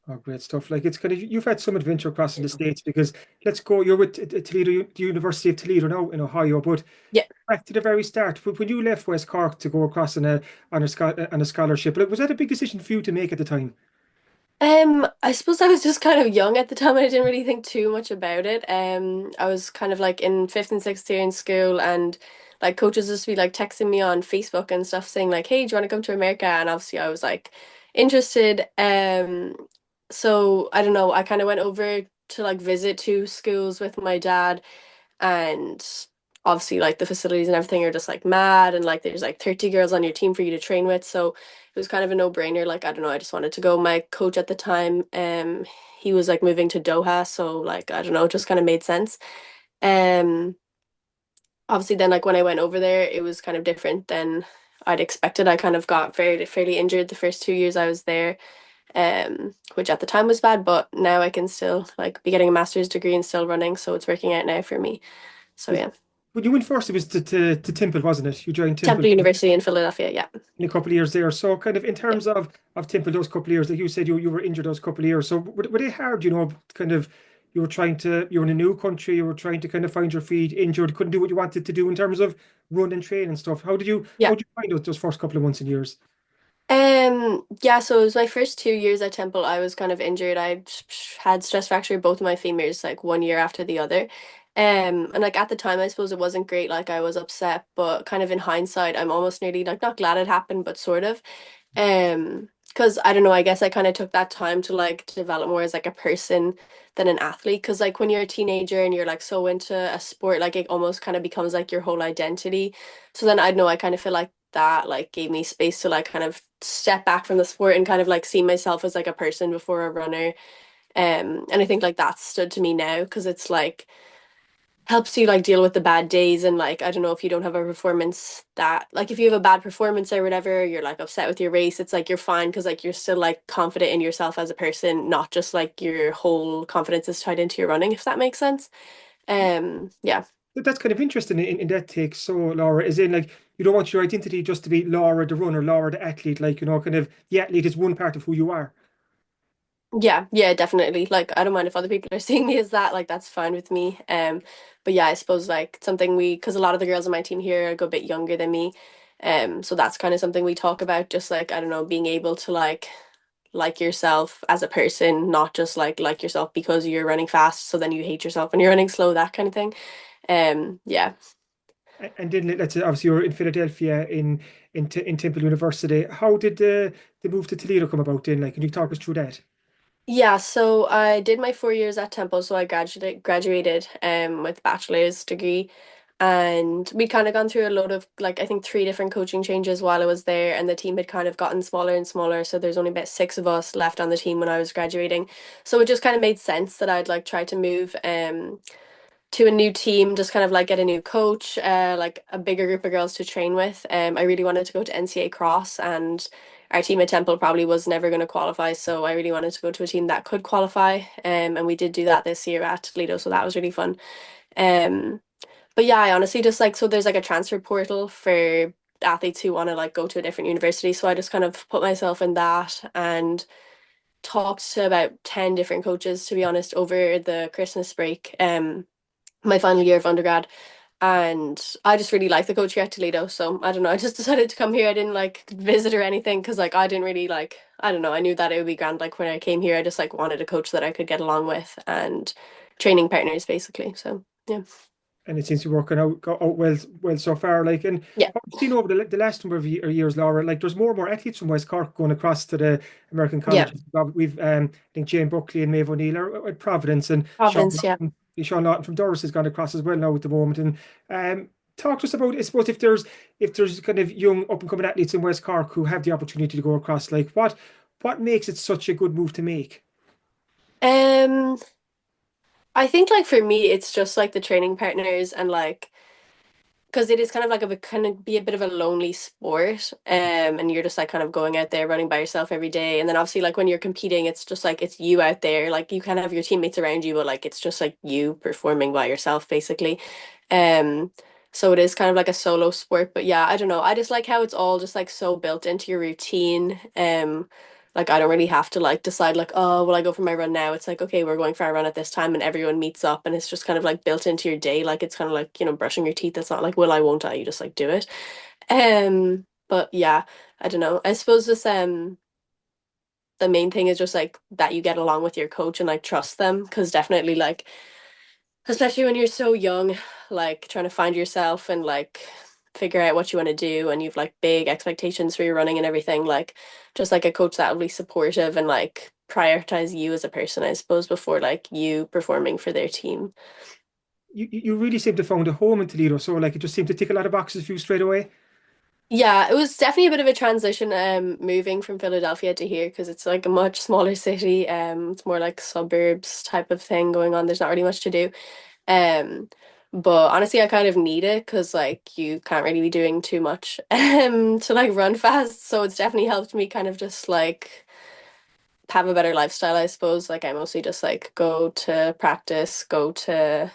Oh, great stuff. Like it's kind of you've had some adventure across in the States because let's go, you're with Toledo, the University of Toledo now in Ohio, but Yeah. back to the very start, when you left West Cork to go across on a scholarship, like was that a big decision for you to make at the time? I suppose I was just kind of young at the time and I didn't really think too much about it. I was kind of like in fifth and sixth year in school, and like coaches just be like texting me on Facebook and stuff saying like, hey, do you want to come to America? And obviously I was like interested. So I don't know, I kind of went over to like visit two schools with my dad, and obviously like the facilities and everything are just like mad, and like there's like 30 girls on your team for you to train with, so it was kind of a no-brainer. Like I don't know, I just wanted to go. My coach at the time, he was like moving to Doha, so like I don't know, it just kind of made sense. um Obviously then like when I went over there it was kind of different than I'd expected. I kind of got very fairly injured the first 2 years I was there, which at the time was bad, but now I can still like be getting a master's degree and still running, so it's working out now for me. So yeah. When you went first, it was to Temple, wasn't it? You joined Temple Temple University in Philadelphia, yeah. in a couple of years there. So kind of in Yeah. terms of Temple, those couple of years, like you said, you were injured those couple of years. So were they hard, kind of you were in a new country, you were trying to kind of find your feet, injured, couldn't do what you wanted to do in terms of run and train and stuff. How Yeah. did you find those first couple of months and years? Yeah, so it was my first 2 years at Temple. I was kind of injured. I had stress fracture both of my femurs like one year after the other. And like at the time, I suppose it wasn't great. Like I was upset, but kind of in hindsight, I'm almost nearly like not glad it happened, but sort of. Because I don't know, I guess I kind of took that time to like develop more as like a person than an athlete. Because like when you're a teenager and you're like so into a sport, like it almost kind of becomes like your whole identity. So then I don't know, I kind of feel like that like gave me space to like kind of step back from the sport and kind of like see myself as like a person before a runner. And I think like that stood to me now because it's like helps you like deal with the bad days, and like I don't know, if you don't have a performance that like if you have a bad performance or whatever, you're like upset with your race, it's like you're fine because like you're still like confident in yourself as a person, not just like your whole confidence is tied into your running, if that makes sense. Yeah. That's kind of interesting in that take. So, Laura, is in like you don't want your identity just to be Laura the runner, Laura the athlete. Like kind of the athlete is one part of who you are. Yeah, definitely. Like I don't mind if other people are seeing me as that, like that's fine with me. But yeah, I suppose like something we because a lot of the girls on my team here are a good bit younger than me. So that's kind of something we talk about, just like I don't know, being able to like like yourself as a person, not just like yourself because you're running fast, so then you hate yourself when you're running slow, that kind of thing. Yeah. And then let's say obviously you're in Philadelphia in Temple University. How did the move to Toledo come about then? Like, can you talk us through that? Yeah, so I did my 4 years at Temple, so I graduated with bachelor's degree, and we kind of gone through a load of like I think three different coaching changes while I was there, and the team had kind of gotten smaller and smaller, so there's only about six of us left on the team when I was graduating. So it just kind of made sense that I'd like try to move to a new team, just kind of like get a new coach, like a bigger group of girls to train with. I really wanted to go to NCA Cross, and our team at Temple probably was never going to qualify, so I really wanted to go to a team that could qualify. And we did do that this year at Toledo, so that was really fun. Um, but yeah, I honestly just like so there's like a transfer portal for athletes who want to like go to a different university. So I just kind of put myself in that and talked to about 10 different coaches, to be honest, over the Christmas break. My final year of undergrad. And I just really like the coach here at Toledo. So I don't know, I just decided to come here. I didn't like visit or anything because like I didn't really like, I don't know, I knew that it would be grand. Like when I came here, I just like wanted a coach that I could get along with and training partners basically. So yeah. And it seems to be working out well so far. Like, and Yeah. what we've seen over the last number of years, Laura, like there's more and more athletes from West Cork going across to the American Yeah. colleges. We've I think Jane Buckley and Maeve O'Neill are at Providence, and Providence, yeah. Sean Lawton from Doris has gone across as well now at the moment. And talk to us about, I suppose, if there's kind of young up and coming athletes in West Cork who have the opportunity to go across, like what makes it such a good move to make? Um, I think like for me, it's just like the training partners and like because it is kind of like a kind of be a bit of a lonely sport, and you're just like kind of going out there running by yourself every day, and then obviously like when you're competing, it's just like it's you out there, like you kind of have your teammates around you, but like it's just like you performing by yourself basically, um. So it is kind of like a solo sport, but yeah, I don't know. I just like how it's all just like so built into your routine. Like I don't really have to like decide like, oh, will I go for my run now? It's like, okay, we're going for our run at this time and everyone meets up and it's just kind of like built into your day. Like it's kind of like, brushing your teeth. It's not like, will I, won't I? You just like do it. But yeah, I don't know. I suppose this the main thing is just like that you get along with your coach and like trust them because definitely like especially when you're so young, like trying to find yourself and like figure out what you want to do and you've like big expectations for your running and everything, like just like a coach that will be supportive and like prioritize you as a person, I suppose, before like you performing for their team. You really seem to found a home in Toledo, so like it just seemed to tick a lot of boxes for you straight away. Yeah, it was definitely a bit of a transition moving from Philadelphia to here because it's like a much smaller city. It's more like suburbs type of thing going on. There's not really much to do. Um, but honestly, I kind of need it because like you can't really be doing too much to like run fast. So it's definitely helped me kind of just like have a better lifestyle, I suppose. Like I mostly just like go to practice, go to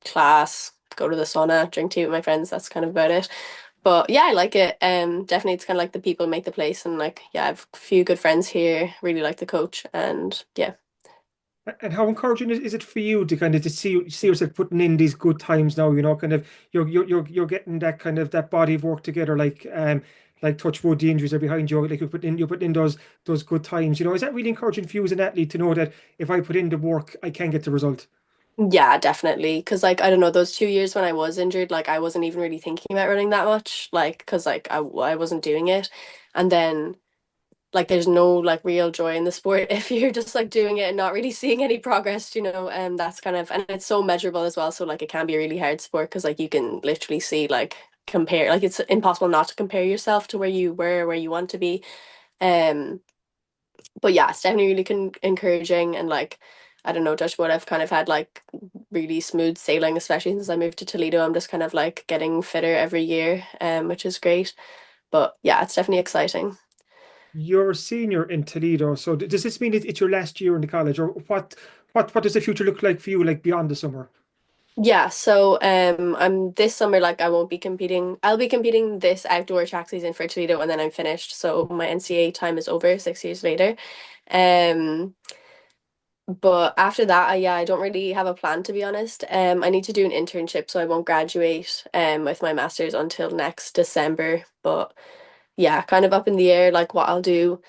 class, go to the sauna, drink tea with my friends. That's kind of about it. But yeah, I like it. Definitely it's kind of like the people make the place and like yeah, I have a few good friends here, really like the coach and yeah. And how encouraging is it for you to kind of to see yourself putting in these good times now? Kind of you're getting that kind of that body of work together, like touch wood, the injuries are behind you. Like you're putting in those good times. Is that really encouraging for you as an athlete to know that if I put in the work, I can get the result? Yeah, definitely. Because, like, I don't know, those 2 years when I was injured, like, I wasn't even really thinking about running that much, like, because, like, I wasn't doing it. And then, like, there's no, like, real joy in the sport if you're just, like, doing it and not really seeing any progress, and that's kind of, and it's so measurable as well. So, like, it can be a really hard sport because, like, you can literally see, like, compare, like, it's impossible not to compare yourself to where you were, where you want to be. Um, but yeah, it's definitely really encouraging and like I don't know, touch wood, I've kind of had like really smooth sailing, especially since I moved to Toledo. I'm just kind of like getting fitter every year, which is great. But yeah, it's definitely exciting. You're a senior in Toledo, so does this mean it's your last year in the college, or what does the future look like for you, like beyond the summer? Yeah, so I'm this summer like I won't be competing. I'll be competing this outdoor track season for Toledo and then I'm finished. So my NCAA time is over 6 years later. Um But after that, yeah, I don't really have a plan to be honest. I need to do an internship, so I won't graduate with my master's until next December. But yeah, kind of up in the air, like what I'll do.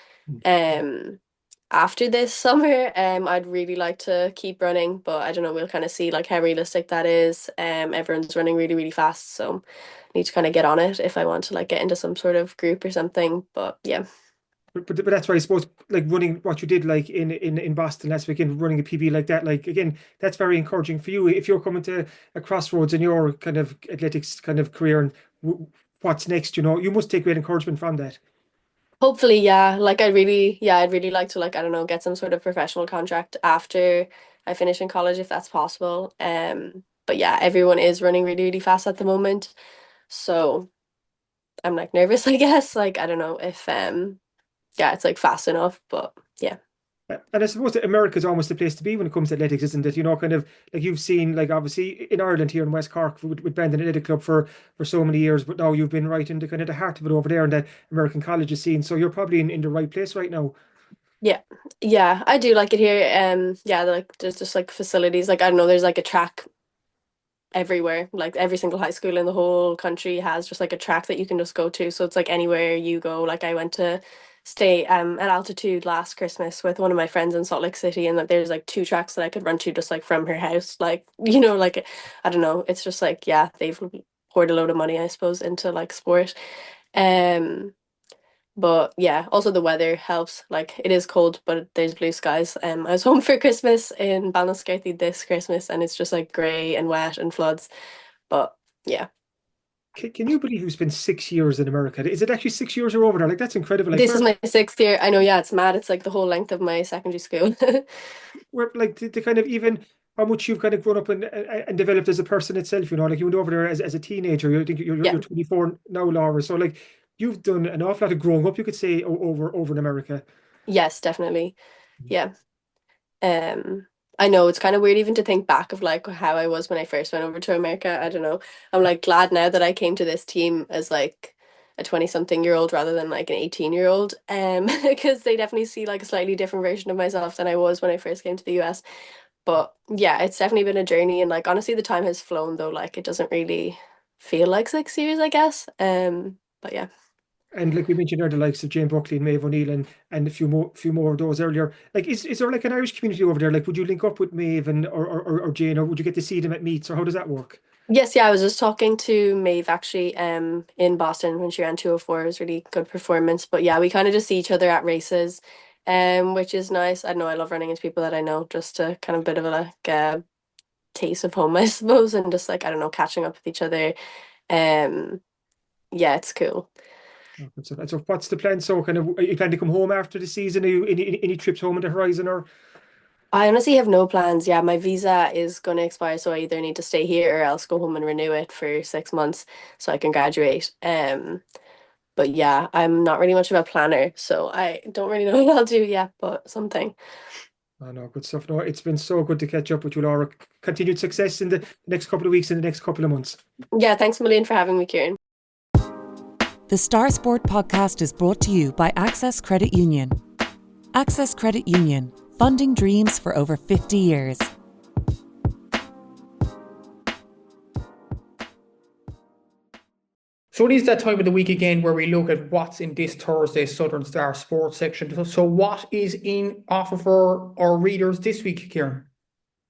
After this summer, I'd really like to keep running, but I don't know, we'll kind of see like how realistic that is. Everyone's running really, really fast, so I need to kind of get on it if I want to like get into some sort of group or something. But yeah. But that's why I suppose like running what you did like in Boston last weekend, running a PB like that, like again, that's very encouraging for you. If you're coming to a crossroads in your kind of athletics kind of career and what's next, you must take great encouragement from that. Hopefully, yeah. Like I'd really like to like, I don't know, get some sort of professional contract after I finish in college if that's possible. But yeah, everyone is running really, really fast at the moment. So I'm like nervous, I guess. Like I don't know if yeah, it's like fast enough, but yeah. And I suppose that America's almost the place to be when it comes to athletics, isn't it? Kind of like you've seen, like obviously in Ireland here in West Cork with Bandon Athletic Club for so many years, but now you've been right into kind of the heart of it over there in that American colleges scene. So you're probably in the right place right now. Yeah. Yeah, I do like it here. Yeah, like there's just like facilities. Like I don't know, there's like a track everywhere. Like every single high school in the whole country has just like a track that you can just go to. So it's like anywhere you go. Like I went to stay at altitude last Christmas with one of my friends in Salt Lake City, and that there's like two tracks that I could run to just like from her house. Like, like I don't know. It's just like, yeah, they've poured a load of money, I suppose, into like sport. Um but yeah, also the weather helps. Like it is cold, but there's blue skies. I was home for Christmas in Ballinascarthy this Christmas, and it's just like grey and wet and floods. But yeah, Can you believe you spent 6 years in America? Is it actually 6 years or over there? Like that's incredible. Like this is my sixth year. I know, yeah, it's mad. It's like the whole length of my secondary school. where like the kind of even how much you've kind of grown up and developed as a person itself, like you went over there as a teenager. You think Yeah. you're 24 now, Laura. So like you've done an awful lot of growing up, you could say, over in America. Yes, definitely. Yeah. Um, I know it's kind of weird even to think back of like how I was when I first went over to America. I don't know. I'm like glad now that I came to this team as like a 20-something-year-old rather than like an 18-year-old. Because they definitely see like a slightly different version of myself than I was when I first came to the US. But yeah, it's definitely been a journey, and like honestly the time has flown though. Like it doesn't really feel like 6 years, I guess. But yeah. And like we mentioned there, the likes of Jane Buckley and Maeve O'Neill and a few more of those earlier. Like, is there like an Irish community over there? Like, would you link up with Maeve and or Jane, or would you get to see them at meets, or how does that work? Yes, yeah, I was just talking to Maeve actually in Boston when she ran 204. It was really good performance. But yeah, we kind of just see each other at races, which is nice. I know I love running into people that I know, just to kind of bit of a like taste of home, I suppose, and just like I don't know, catching up with each other. Um yeah, it's cool. So what's the plan? So kind of, are you planning to come home after the season? Are you any trips home on the horizon or? I honestly have no plans. Yeah, my visa is going to expire, so I either need to stay here or else go home and renew it for 6 months so I can graduate. But yeah, I'm not really much of a planner, so I don't really know what I'll do yet, but something. Oh no, good stuff. No, it's been so good to catch up with you, Laura. Continued success in the next couple of weeks and the next couple of months. Yeah, thanks a million for having me, Kieran. The Star Sport podcast is brought to you by Access Credit Union. Access Credit Union, funding dreams for over 50 years. So it is that time of the week again where we look at what's in this Thursday's Southern Star Sports section. So what is in offer for our readers this week, Kieran?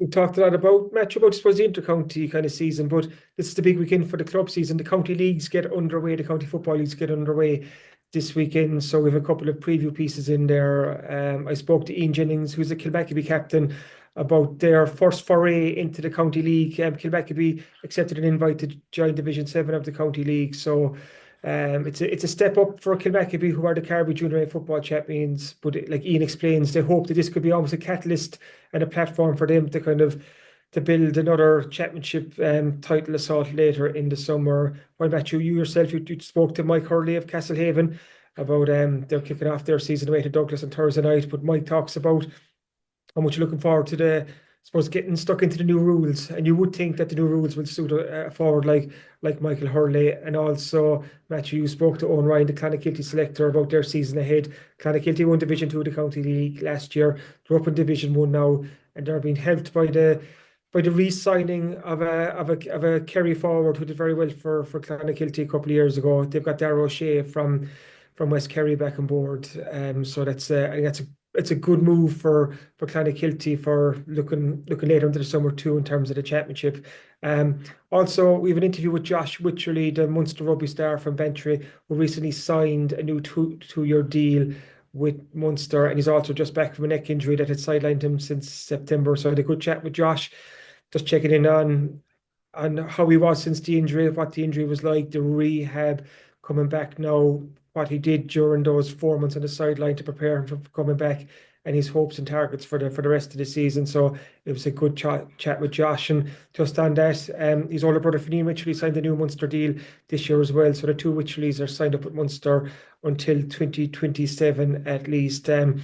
We talked a lot about I suppose the inter-county kind of season, but this is the big weekend for the club season. The county leagues get underway, the county football leagues get underway this weekend. So we have a couple of preview pieces in there. I spoke to Ian Jennings, who's the Kilkenny captain, about their first foray into the county league. Kilkenny accepted an invite to join Division 7 of the county league. So it's a step up for Kilkenny, who are the Carbery Junior A football champions. But like Ian explains, they hope that this could be almost a catalyst and a platform for them to kind of to build another championship title assault later in the summer. Well, Matthew, you yourself, you spoke to Mike Hurley of Castlehaven about they're kicking off their season away to Douglas on Thursday night. But Mike talks about how much you're looking forward to I suppose, getting stuck into the new rules. And you would think that the new rules will suit a forward like Michael Hurley. And also, Matthew, you spoke to Owen Ryan, the Clonakilty selector, about their season ahead. Clonakilty won Division 2 of the County League last year. They're up in Division 1 now, and they're being helped by the re-signing of a Kerry forward who did very well for Clonakilty a couple of years ago. They've got Darragh O'Shea from West Kerry back on board. So that's I think it's a good move for Clonakilty for looking later into the summer too in terms of the championship. Also, we have an interview with Josh Wycherley, the Munster rugby star from Bantry, who recently signed a new two-year deal with Munster, and he's also just back from a neck injury that had sidelined him since September. So I had a good chat with Josh, just checking in on how he was since the injury, what the injury was like, the rehab, coming back now, what he did during those 4 months on the sideline to prepare him for coming back, and his hopes and targets for the rest of the season. So it was a good chat with Josh. And just on that, his older brother Finian Wycherley signed a new Munster deal this year as well. So the two Wycherleys are signed up with Munster until 2027 at least. On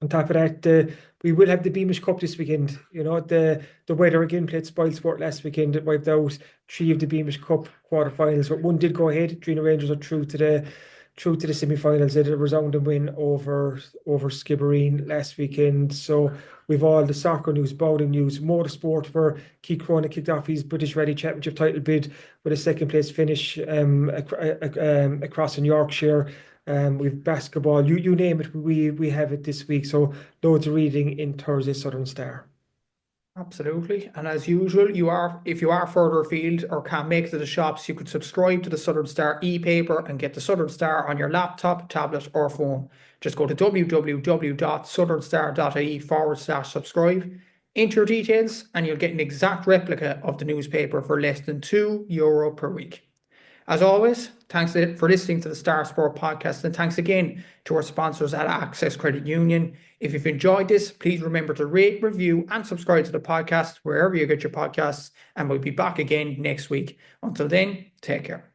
top of that, we will have the Beamish Cup this weekend. You know, the weather again played spoil sport last weekend. It wiped out 3 of the Beamish Cup quarterfinals, but one did go ahead. Drina Rangers are through to the semi-finals. They did a resounding win over Skibbereen last weekend. So we've all the soccer news, bowling news, motorsport, where Keith Cronin kicked off his British Rally Championship title bid with a second place finish across in Yorkshire. We've basketball, you name it, we have it this week. So loads of reading in Thursday's Southern Star. Absolutely. And as usual, if you are further afield or can't make it to the shops, you could subscribe to the Southern Star e-paper and get the Southern Star on your laptop, tablet or phone. Just go to www.southernstar.ie/subscribe, enter your details, and you'll get an exact replica of the newspaper for less than €2 per week. As always, thanks for listening to the Star Sport podcast, and thanks again to our sponsors at Access Credit Union. If you've enjoyed this, please remember to rate, review and subscribe to the podcast wherever you get your podcasts, and we'll be back again next week. Until then, take care.